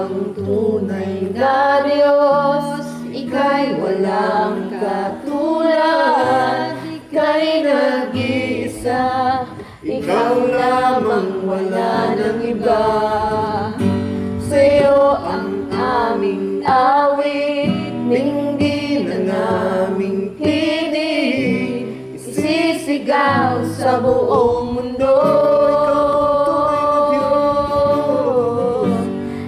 ang tunay na Diyos, ika'y walang katulad, ika'y nag-iisa, ikaw lamang, wala nang iba. Sa'yo ang aming awit, dinggin ang aming tinig, isisigaw sa buong mundo.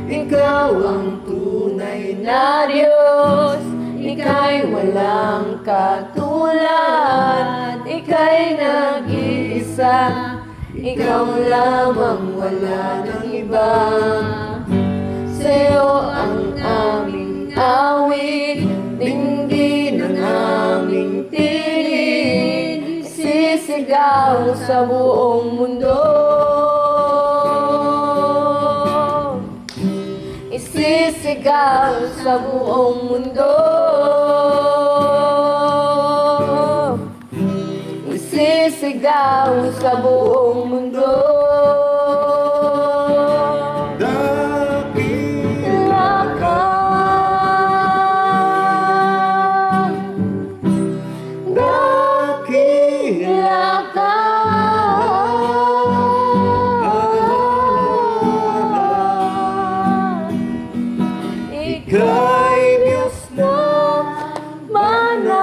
Ikaw ang tunay na Diyos, ika'y walang katulad, ika'y nag-iisa, ikaw lamang, wala nang iba. Sa'yo ang aming awit, dinggin ang aming tinig, isisigaw sa buong mundo. Isisigaw sa buong mundo. Isisigaw sa buong mundo. Dakila ka, dakila ka, ika'y Diyos na manahan,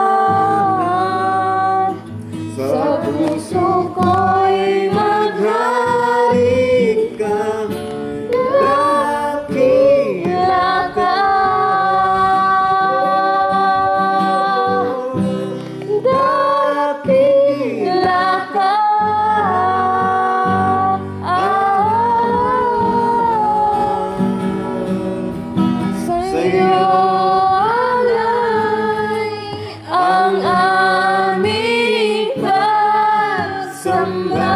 sa puso ko'y maghari ka. Dakila ka, dakila ka, sa'yo alay ang aming pagsamba.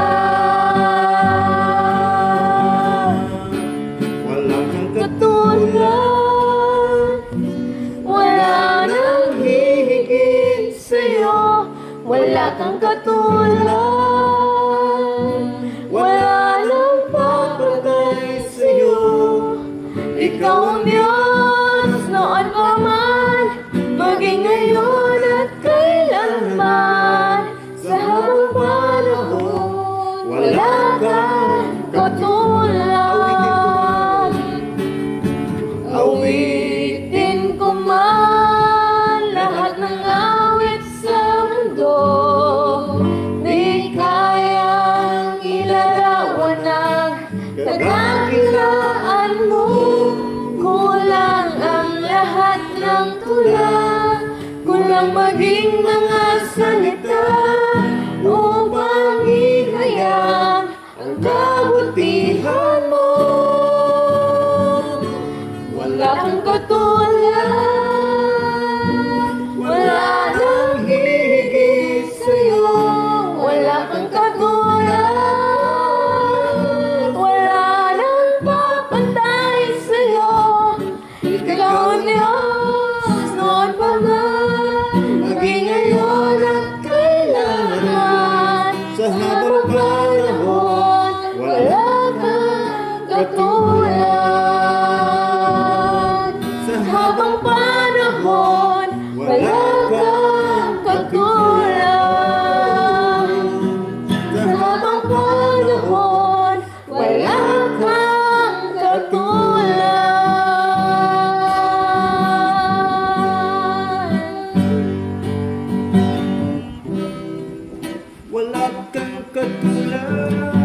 Wala kang Katulad, wala nang hihigit sa'yo, wala kang katulad, wala nang papagay sa'yo. Ikaw ang Diyos noon pa man, maging ngayon at kailanman. Sa habang panahon, wala kang katulad. Awitin ko man lahat ng awit sa mundo, di kayang ilarawan ang kadakilaan mo. Kulang ang lahat ng tula, kulang maging mga salita upang ihayag ang kabutihan mo. Wala kang katulad, wala nang hihigit sa'yo, wala kang katulad, wala nang papantay sa'yo. Ikaw ang Diyos noon pa man, maging ngayon at kailanman. Sa habang panahon, wala kang katulad. Sa habang panahon, wala kang katulad. Sa habang panahon, wala kang katulad. wala kang katulad.